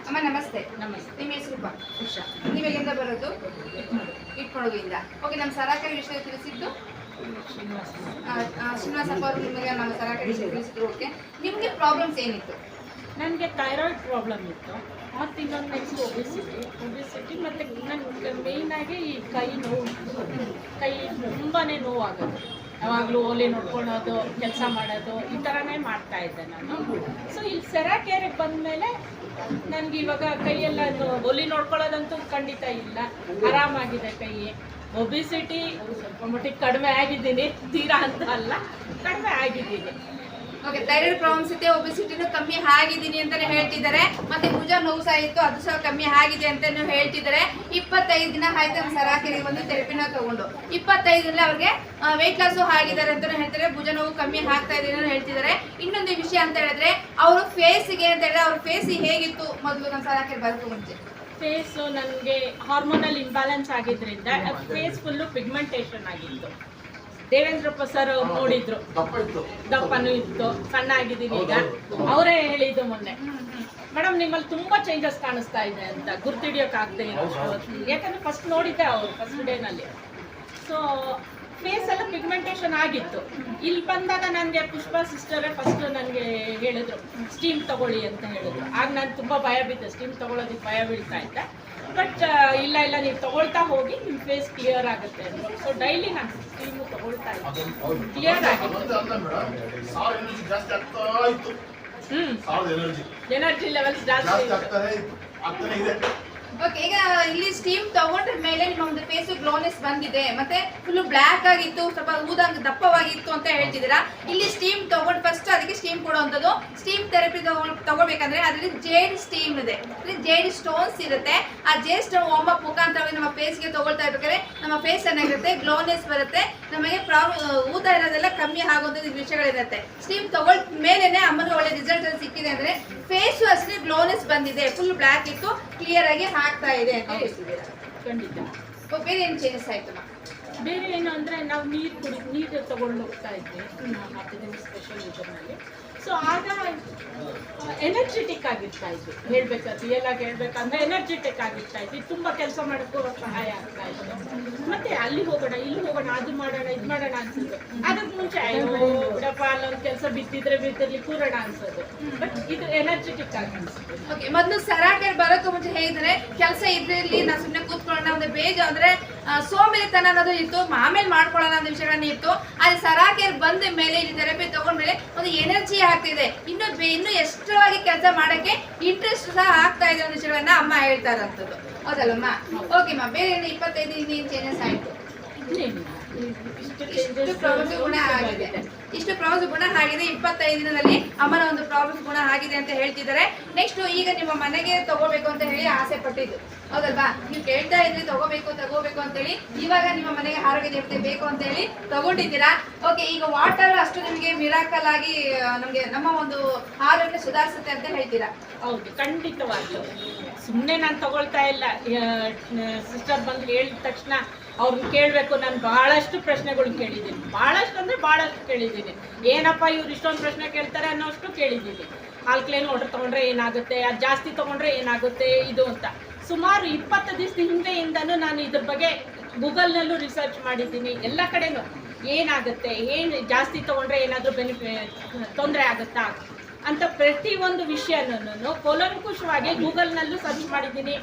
ಅಮ್ಮ ನಮಸ್ತೆ. ನಮಸ್ತೆ. ನಿಮ್ಮ ಹೆಸರು? ಉಷಾ. ನೀವೆಲ್ಲಿಂದ ಬರೋದು? ಇಟ್ಕೊಳಗಿಂದ. ಓಕೆ, ನಮ್ಮ ಸರಾಕರಿ ವಿಷಯ ತಿಳಿಸಿದ್ದು ಶ್ರೀನಿವಾಸಪ್ಪ ಅವರು ನಿಮಗೆ ನಮ್ಮ ಸರಾಕರಿ ವಿಷಯ ತಿಳಿಸಿದ್ರು. ಓಕೆ, ನಿಮಗೆ ಪ್ರಾಬ್ಲಮ್ಸ್ ಏನಿತ್ತು? ನನಗೆ ಥೈರಾಯ್ಡ್ ಪ್ರಾಬ್ಲಮ್ ಇತ್ತು. ಮತ್ತು ಇನ್ನೊಂದು ನೆಕ್ಸ್ಟ್ ಒಬಿಸಿಟಿ ಮತ್ತು ನನಗೆ ಮೇಯ್ನಾಗಿ ಈ ಕೈ ತುಂಬಾ ನೋವಾಗೋದು. ಯಾವಾಗಲೂ ಓಲೆ ನೋಡ್ಕೊಳ್ಳೋದು, ಕೆಲಸ ಮಾಡೋದು, ಈ ಥರನೇ ಮಾಡ್ತಾ ಇದ್ದೆ ನಾನು. ಸೊ ಇಲ್ಲಿ ಸೆರಾಕೇರಿಗೆ ಬಂದಮೇಲೆ ನನಗೆ ಇವಾಗ ಕೈಯೆಲ್ಲ ಒಲಿ ನೋಡ್ಕೊಳ್ಳೋದಂತೂ ಖಂಡಿತ ಇಲ್ಲ, ಆರಾಮಾಗಿದೆ ಕೈ. ಒಬಿಸಿಟಿ ಸ್ವಲ್ಪ ಮಟ್ಟಿಗೆ ಕಡಿಮೆ ಆಗಿದ್ದೀನಿ, ತೀರಾ ಅಂತ ಅಲ್ಲ, ಕಡಿಮೆ ಆಗಿದ್ದೀನಿ. ಓಕೆ, ಥೈರಾಯ್ಡ್ ಪ್ರಾಬ್ಲಮ್ಸ್ ಇದೆ, ಒಬಿಸಿಟಿನೂ ಕಮ್ಮಿ ಆಗಿದ್ದೀನಿ ಅಂತಾನೆ ಹೇಳ್ತಿದ್ದಾರೆ. ಮತ್ತೆ ಭುಜ ನೋವು ಸಹ ಇತ್ತು, ಅದು ಸಹ ಕಮ್ಮಿ ಆಗಿದೆ ಅಂತಾನು ಹೇಳ್ತಿದ್ದಾರೆ. 25 ದಿನ ಆಯ್ತು ನಮ್ಮ ಸರಾಕರಿಗೆ ಬಂದು ಥೆರಪಿನ ತಗೊಂಡು. 25 ದಿನ ಅವ್ರಿಗೆ ವೆಯ್ಟ್ ಲಾಸು ಆಗಿದ್ದಾರೆ ಅಂತಾನು ಹೇಳ್ತಾರೆ. ಭುಜ ನೋವು ಕಮ್ಮಿ ಆಗ್ತಾ ಇದೆ ಅಂತ ಹೇಳ್ತಿದ್ದಾರೆ. ಇನ್ನೊಂದು ವಿಷಯ ಅಂತ ಹೇಳಿದ್ರೆ ಅವರು ಫೇಸ್ಗೆ ಅಂತ ಹೇಳಿದ್ರೆ ಅವ್ರ ಫೇಸ್ ಹೇಗಿತ್ತು ಮೊದಲು ನಮ್ಮ ಸರಾಕರಿಗೆ ಬರೋದು ಮುಂಚೆ? ಫೇಸು ನನಗೆ ಹಾರ್ಮೋನಲ್ ಇಂಬ್ಯಾಲೆನ್ಸ್ ಆಗಿದ್ದರಿಂದ ಫೇಸ್ ಫುಲ್ಲು ಪಿಗ್ಮೆಂಟೇಷನ್ ಆಗಿತ್ತು. ದೇವೇಂದ್ರಪ್ಪ ಸರ್ ಅವ್ರು ನೋಡಿದ್ರು, ದಪ್ಪನೂ ಇತ್ತು, ಸಣ್ಣ ಆಗಿದ್ದೀನಿ. ಈಗ ಅವರೇ ಹೇಳಿದ್ದು ಮೊನ್ನೆ, ಮೇಡಮ್ ನಿಮ್ಮಲ್ಲಿ ತುಂಬಾ ಚೇಂಜಸ್ ಕಾಣಿಸ್ತಾ ಇದೆ ಅಂತ, ಗುರ್ತಿಡಿಯೋಕ್ಕಾಗದೆ ಇರೋ. ಯಾಕಂದ್ರೆ ಫಸ್ಟ್ ನೋಡಿದ್ದೆ ಅವರು ಫಸ್ಟ್ ಡೇನಲ್ಲಿ. ಸೊ ಫೇಸ್ ಎಲ್ಲ ಪಿಗ್ಮೆಂಟೇಷನ್ ಆಗಿತ್ತು. ಇಲ್ಲಿ ಬಂದಾಗ ನನಗೆ ಪುಷ್ಪಾ ಸಿಸ್ಟರೇ ಫಸ್ಟ್ ನನಗೆ ಹೇಳಿದ್ರು ಸ್ಟೀಮ್ ತಗೊಳ್ಳಿ ಅಂತ ಹೇಳಿದ್ರು. ಆಗ ನಾನು ತುಂಬ ಭಯ ಬಿದ್ದೆ, ಸ್ಟೀಮ್ ತಗೊಳ್ಳೋದಕ್ಕೆ ಭಯ ಬೀಳ್ತಾ ಇದ್ದೆ. ಬಟ್ ಇಲ್ಲ ನೀವು ತಗೊಳ್ತಾ ಹೋಗಿ ನಿಮ್ಮ ಫೇಸ್ ಕ್ಲಿಯರ್ ಆಗುತ್ತೆ ಅಂದರು. ಸೊ ಡೈಲಿ ನಾನು ಸ್ಟೀಮು ತಗೊಳ್ತಾ ಇದ್ದೆ, ಕ್ಲಿಯರ್ ಆಗಿತ್ತು. ಎನರ್ಜಿ ಲೆವೆಲ್ಸ್ ಜಾಸ್ತಿ ಇದೆ. ಓಕೆ, ಈಗ ಇಲ್ಲಿ ಸ್ಟೀಮ್ ತಗೊಂಡ್ರ ಮೇಲೆ ನಿಮ್ಮ ಒಂದು ಫೇಸ್ ಗ್ಲೋನೆಸ್ ಬಂದಿದೆ, ಮತ್ತೆ ಫುಲ್ ಬ್ಲ್ಯಾಕ್ ಆಗಿತ್ತು, ಸ್ವಲ್ಪ ಊದಂಗ ದಪ್ಪವಾಗಿತ್ತು ಅಂತ ಹೇಳ್ತಿದ್ದೀರಾ. ಇಲ್ಲಿ ಸ್ಟೀಮ್ ತಗೊಂಡು ಫಸ್ಟ್ ಅದಕ್ಕೆ ಸ್ಟೀಮ್ ಕೊಡುವಂಥದ್ದು. ಸ್ಟೀಮ್ ಥೆರಪಿ ತಗೋಬೇಕಂದ್ರೆ ಅದರಲ್ಲಿ ಜೇಡ್ ಸ್ಟೀಮ್ ಇದೆ, ಜೇಡ್ ಸ್ಟೋನ್ಸ್ ಇರುತ್ತೆ. ಆ ಜೇಡ್ ಸ್ಟೋನ್ ವಾರ್ಮ್ ಅಪ್ ಮುಖಾಂತರವಾಗಿ ನಮ್ಮ ಫೇಸ್ಗೆ ತಗೊಳ್ತಾ ಇರ್ಬೇಕಾದ್ರೆ ನಮ್ಮ ಫೇಸ್ ಚೆನ್ನಾಗಿರುತ್ತೆ, ಗ್ಲೋನೆಸ್ ಬರುತ್ತೆ, ನಮಗೆ ಊತ ಇರೋದೆಲ್ಲ ಕಮ್ಮಿ ಆಗುವಂಥದ್ದು ವಿಷಯಗಳಿರುತ್ತೆ. ಸ್ಟೀಮ್ ತಗೊಳ್ ಮೇಲೆನೆ ಅಮ್ಮನಿಗೆ ಒಳ್ಳೆ ರಿಸಲ್ಟ್ ಸಿಕ್ಕಿದೆ ಅಂದ್ರೆ ಫೇಸು ಅಷ್ಟೇ ಗ್ಲೋನೆಸ್ ಬಂದಿದೆ, ಫುಲ್ ಬ್ಲ್ಯಾಕ್ ಇತ್ತು, ಕ್ಲಿಯರ್ ಆಗಿ ಆಗ್ತಾ ಇದೆ ಅಂತ ಹೇಳ್ತಿದ್ದೀರಾ. ಖಂಡಿತ. ಬೇರೆ ಏನು ಚೇಂಜಸ್ ಆಯ್ತು? ಬೇರೆ ಏನು ಅಂದರೆ ನಾವು ನೀರು ತಗೊಂಡು ಹೋಗ್ತಾ ಇದ್ವಿ 10 ದಿನ ಸ್ಪೆಷಲ್ ಇದರಲ್ಲಿ. ಸೊ ಆಗ ಎನರ್ಜೆಟಿಕ್ ಆಗಿರ್ತಾ ಇದ್ವಿ, ರಿಯಲ್ ಆಗಿ ಹೇಳ್ಬೇಕಂದ್ರೆ ಎನರ್ಜೆಟಿಕ್ ಆಗಿರ್ತಾ ಇದ್ವಿ. ತುಂಬ ಕೆಲಸ ಮಾಡೋಕ್ಕೂ ಸಹಾಯ ಆಗ್ತಾ ಇತ್ತು. ಮತ್ತೆ ಅಲ್ಲಿ ಹೋಗೋಣ, ಇಲ್ಲಿ ಹೋಗೋಣ, ಅದು ಮಾಡೋಣ, ಇದು ಮಾಡೋಣ ಅನ್ಸೋದು. ಅದಕ್ಕೆ ಮುಂಚೆ ಬಿಡಪ್ಪ ಅಲ್ಲೊಂದು ಕೆಲಸ ಬಿದ್ದಿರ್ಲಿ ಕೂರೋಣ ಅನ್ಸೋದು. ಬಟ್ ಇದು ಎನರ್ಜೆಟಿಕ್ ಆಗಿ ಅನ್ಸುತ್ತೆ. ಓಕೆ, ಮೊದಲು ಸರಾಕರ್ ಬರೋಕ್ಕೂ ಮುಂಚೆ ಹೇಳಿದ್ರೆ ಕೆಲಸ ಇದ್ರಲ್ಲಿ ನಾವು ಸುಮ್ಮನೆ ಕೂತ್ಕೊಳ್ಳೋಣ, ಒಂದು ಬೇಜ ಅಂದ್ರೆ ಸೋಂಬೇರಿತನ ಅನ್ನೋದು ಇತ್ತು, ಆಮೇಲೆ ಮಾಡ್ಕೊಳ್ಳೋಣ ಅನ್ನೋ ವಿಷಯಗಳನ್ನ ಇತ್ತು. ಆದ್ರೆ ಸರಾಕರ್ ಬಂದ ಮೇಲೆ ಇಲ್ಲಿ ಥೆರಪಿ ತಗೊಂಡ್ಮೇಲೆ ಒಂದು ಎನರ್ಜಿ ಆಗ್ತಿದೆ, ಇನ್ನು ಎಷ್ಟವಾಗಿ ಕೆಲಸ ಮಾಡಕ್ಕೆ ಇಂಟ್ರೆಸ್ಟ್ ಸಹ ಆಗ್ತಾ ಇದೆ ಅನ್ನೋ ವಿಷಯಗಳನ್ನ ಅಮ್ಮ ಹೇಳ್ತಾ ಇರೋಂಥದ್ದು. ಹೌದಲ್ಲಮ್ಮ? ಓಕೆ ಅಮ್ಮ, ಬೇರೆ 25 ದಿನ ಏನು ಚೇಂಜಸ್ ಆಯ್ತು? ಇಷ್ಟು ಪ್ರಾಬ್ಲಮ್ಸ್ ಗುಣ ಆಗಿದೆ, 25 ದಿನದಲ್ಲಿ ಅಮ್ಮನ ಒಂದು ಪ್ರಾಬ್ಲಮ್ಸ್ ಗುಣ ಆಗಿದೆ ಅಂತ ಹೇಳ್ತಿದ್ದಾರೆ. ನೆಕ್ಸ್ಟ್ ಈಗ ನಿಮ್ಮ ಮನೆಗೆ ತಗೋಬೇಕು ಅಂತ ಹೇಳಿ ಆಸೆ ಪಟ್ಟಿದ್ದು ಹೌದಲ್ವಾ? ನೀವು ಕೇಳ್ತಾ ಇದ್ರಿ ತಗೋಬೇಕು ಅಂತ ಹೇಳಿ. ಇವಾಗ ನಿಮ್ಮ ಮನೆಗೆ ಆರೋಗ್ಯ ದೇವತೆ ಬೇಕು ಅಂತ ಹೇಳಿ ತಗೊಂಡಿದ್ದೀರಾ. ಓಕೆ, ಈಗ ವಾಟರ್ ಅಷ್ಟು ನಿಮಗೆ ಮಿರಾಕಲ್ ಆಗಿ ನಮಗೆ ನಮ್ಮ ಒಂದು ಆರೋಗ್ಯ ಸುಧಾರಿಸುತ್ತೆ ಅಂತ ಹೇಳ್ತೀರಾ? ಹೌದು, ಖಂಡಿತವಾಗ್ಲೂ. ಸುಮ್ಮನೆ ನಾನು ತಗೊಳ್ತಾ ಇಲ್ಲ. ಸಿಸ್ಟರ್ ಬಂದು ಹೇಳಿದ ತಕ್ಷಣ ಅವ್ರನ್ನ ಕೇಳಬೇಕು. ನಾನು ಬಹಳಷ್ಟು ಪ್ರಶ್ನೆಗಳು ಕೇಳಿದ್ದೀನಿ, ಭಾಳಷ್ಟು ಕೇಳಿದ್ದೀನಿ. ಏನಪ್ಪ ಇವ್ರು ಇಷ್ಟೊಂದು ಪ್ರಶ್ನೆ ಕೇಳ್ತಾರೆ ಅನ್ನೋಷ್ಟು ಕೇಳಿದ್ದೀನಿ. ಆಲ್ಕಲೈನ್ ವಾಟರ್ ತೊಗೊಂಡ್ರೆ ಏನಾಗುತ್ತೆ, ಅದು ಜಾಸ್ತಿ ತೊಗೊಂಡ್ರೆ ಏನಾಗುತ್ತೆ ಇದು ಅಂತ. ಸುಮಾರು 20 ದಿವಸದ ಹಿಂದೆಯಿಂದನೂ ನಾನು ಇದ್ರ ಬಗ್ಗೆ ಗೂಗಲ್ನಲ್ಲೂ ರಿಸರ್ಚ್ ಮಾಡಿದ್ದೀನಿ. ಎಲ್ಲ ಕಡೆನೂ ಏನಾಗುತ್ತೆ, ಏನು ಜಾಸ್ತಿ ತೊಗೊಂಡ್ರೆ ಏನಾದರೂ ತೊಂದರೆ ಆಗುತ್ತಾ ಅಂತ ಪ್ರತಿಯೊಂದು ವಿಷಯನೂ ಕೂಲಂಕುಷವಾಗಿ ಗೂಗಲ್ನಲ್ಲೂ ಸರ್ಚ್ ಮಾಡಿದ್ದೀನಿ,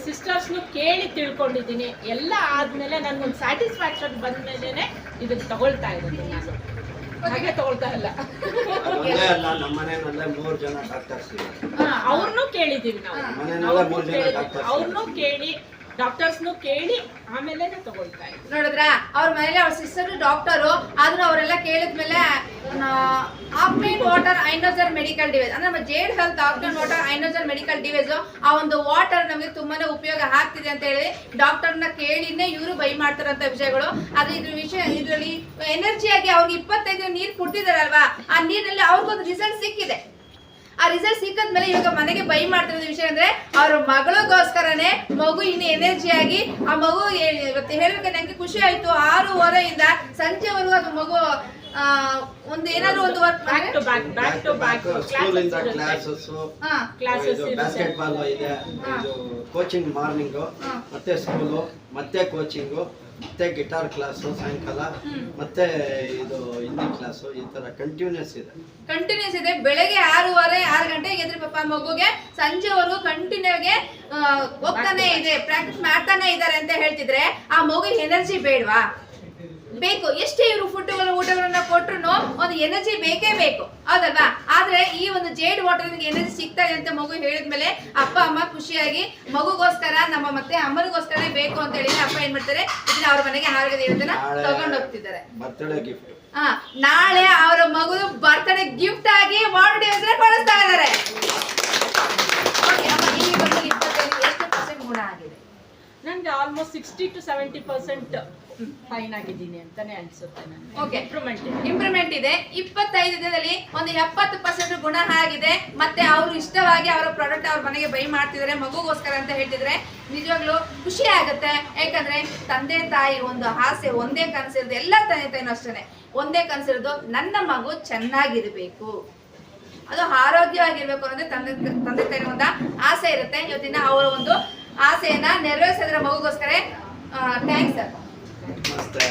ಸಿಸ್ಟರ್ಸ್ನು ಕೇಳಿ ತಿಳ್ಕೊಂಡಿದ್ದೀನಿ. ಎಲ್ಲ ಆದಮೇಲೆ ನನಗೊಂದು ಸ್ಯಾಟಿಸ್ಫ್ಯಾಕ್ಷನ್ ಬಂದ ಮೇಲೇ ಇದನ್ನು ತಗೊಳ್ತಾ ಇರೋದು. ನಾನು ಹಾಗೆ ತಗೊಳ್ತಾ ಇಲ್ಲ. ಅವ್ರನ್ನೂ ಕೇಳಿದ್ದೀವಿ ನಾವು, ಅವ್ರನ್ನೂ ಕೇಳಿ ಡಾಕ್ಟರ್ಸ್ನು ಕೇಳಿ ಆಮೇಲೆ ತಗೊಳ್ತಾ ಇದ್ವಿ. ನೋಡಿದ್ರ ಅವ್ರ ಮನೇಲಿ ಅವ್ರ ಸಿಸ್ಟರ್ ಡಾಕ್ಟರು, ಆದ್ರೂ ಅವರೆಲ್ಲ ಕೇಳಿದ್ಮೇಲೆ offline water ionizer medical device ಅಂದ್ರೆ ನಮ್ಮ jade health offline water ionizer medical device, ಆ ಒಂದು ವಾಟರ್ ನಮಗೆ ತುಂಬಾನೇ ಉಪಯೋಗ ಆಗ್ತಿದೆ ಅಂತ ಹೇಳಿ ಡಾಕ್ಟರ್ನ ಕೇಳಿನೇ ಇವರು ಬೈ ಮಾಡ್ತಾರಂತ ವಿಷಯಗಳು. ಆದ್ರೆ ಇದ್ರ ವಿಷಯ ಇದರಲ್ಲಿ ಎನರ್ಜಿಯಾಗಿ ಅವ್ರಿಗೆ 25 ನೀರು ಕೊಟ್ಟಿದಾರಲ್ವಾ, ಆ ನೀರಿನಲ್ಲಿ ಅವ್ರಿಗೊಂದು ರಿಸಲ್ಟ್ ಸಿಕ್ಕಿದೆ. ಆ ರಿಸಲ್ಟ್ ಸಿಕ್ಕದ್ಮೇಲೆ ಇವಾಗ ಮನೆಗೆ ಬೈ ಮಾಡ್ತಿರೋದು ವಿಷಯ ಅಂದ್ರೆ ಅವ್ರ ಮಗಳಿಗೋಸ್ಕರನೇ ಮಗು ಇನ್ನು ಎನರ್ಜಿಯಾಗಿ ಆ ಮಗು ಇವತ್ತು ಹೇಳಬೇಕು. ನಂಗೆ ಖುಷಿ ಆಯ್ತು, 6:30 ಸಂಜೆವರೆಗೂ ಅದು ಮಗು ಒಂದು ಏನಾದ್ರು ಒಂದು ವರ್ಕ್ ಬ್ಯಾಕ್ ಟು ಬ್ಯಾಕ್ ಸ್ಕೂಲಿಂದ ಕ್ಲಾಸಸ್ ಕ್ಲಾಸಸ್ ಬಾಸ್ಕೆಟ್ ಬಾಲ್ ಇದೆ, ಇದು ಕೋಚಿಂಗ್ ಮಾರ್ನಿಂಗು, ಮತ್ತೆ ಸ್ಕೂಲು, ಮತ್ತೆ ಕೋಚಿಂಗು, ಮತ್ತೆ ಗಿಟಾರ್ ಕ್ಲಾಸು ಸಾಯಂಕಾಲ, ಮತ್ತೆ ಇದು ಹಿಂದಿ ಕ್ಲಾಸು, ಈ ತರ ಕಂಟಿನ್ಯೂಸ್ ಇದೆ. ಬೆಳಗ್ಗೆ 6 ಗಂಟೆಗೆ ಎದ್ರಿ ಪಾಪ ಮಗುಗೆ ಸಂಜೆವರೆಗೂ ಕಂಟಿನ್ಯೂ ಆಗಿ ಹೋಗ್ತಾನೆ ಇದೆ, ಪ್ರಾಕ್ಟೀಸ್ ಮಾಡ್ತಾನೆ ಇದ್ದಾರೆ ಅಂತ ಹೇಳ್ತಿದ್ರೆ ಆ ಮಗು ಎನರ್ಜಿ ಬೇಡವಾ? ಬೇಕು. ಎಷ್ಟೇ ಇವರು ಊಟಗಳನ್ನ ಕೊಟ್ರು ಒಂದು ಎನರ್ಜಿ ಬೇಕೇ ಬೇಕು, ಹೌದಲ್ವಾ? ಆದ್ರೆ ಈ ಒಂದು ಜೇಡ್ ವಾಟರ್ ಎನರ್ಜಿ ಸಿಗ್ತಾ ಇದೆ ಅಂತ ಮಗು ಹೇಳಿದ್ಮೇಲೆ ಅಪ್ಪ ಅಮ್ಮ ಖುಷಿಯಾಗಿ ಮಗುಗೋಸ್ಕರ ನಮ್ಮ ಮತ್ತೆ ಅಮ್ಮನಿಗೋಸ್ಕರ ಬೇಕು ಅಂತ ಹೇಳಿ ಅಪ್ಪ ಏನ್ ಮಾಡ್ತಾರೆ, ಇದನ್ನ ಅವ್ರ ಮನೆಗೆ 6 ದಿನದಿಂದ ತಗೊಂಡು ಹೋಗ್ತಿದ್ದಾರೆ. ಬರ್ತ್ಡೇ ಗಿಫ್ಟ್ ನಾಳೆ ಅವರ ಮಗು ಬರ್ತ್ಡೇ ಗಿಫ್ಟ್ ಆಗಿ ವಾಟರ್ ಡೇ ಕೊಡಿಸ್ತಾ ಇದ್ದಾರೆ. ಎಷ್ಟು ಪರ್ಸೆಂಟ್ ಗುಣ ಆಗಿದೆ? ನನಗೆ ಆಲ್ಮೋಸ್ಟ್ 60 to 70% ಫೈನ್ ಆಗಿದ್ದೀನಿ ಅಂತಾನೆ ಅನ್ಸುತ್ತೆ ನನಗೆ. ಓಕೆ, ಇಂಪ್ರೂವ್ಮೆಂಟ್ ಇದೆ. 25 ದಿನದಲ್ಲಿ ಒಂದು 70% ಗುಣ ಆಗಿದೆ. ಮತ್ತೆ ಅವರು ಇಷ್ಟವಾಗಿ ಅವರ ಪ್ರಾಡಕ್ಟ್ ಅವ್ರ ಮನೆಗೆ ಬೈ ಮಾಡ್ತಿದ್ದಾರೆ ಮಗುಗೋಸ್ಕರ ಅಂತ ಹೇಳ್ತಿದ್ರೆ ನಿಜವಾಗ್ಲೂ ಖುಷಿ ಆಗುತ್ತೆ. ಯಾಕಂದ್ರೆ ತಂದೆ ತಾಯಿ ಒಂದು ಆಸೆ, ಒಂದೇ ಕನಸಿರೋದು, ಎಲ್ಲ ತಂದೆ ತಾಯಿನೂ ಅಷ್ಟೇ ಒಂದೇ ಕನಸಿರೋದು, ನನ್ನ ಮಗು ಚೆನ್ನಾಗಿರ್ಬೇಕು, ಅದು ಆರೋಗ್ಯವಾಗಿರ್ಬೇಕು ಅನ್ನೋದೇ ತಂದೆ ತಾಯಿನ ಒಂದು ಆಸೆ ಇರುತ್ತೆ. ಇವತ್ತಿನ ಅವರ ಒಂದು ಆಸೆಯನ್ನ ನೆರವೇರಿಸಿದ್ರೆ ಮಗುಗೋಸ್ಕರ ಥ್ಯಾಂಕ್ಸ್ ಸರ್. ನಮಸ್ತೆ.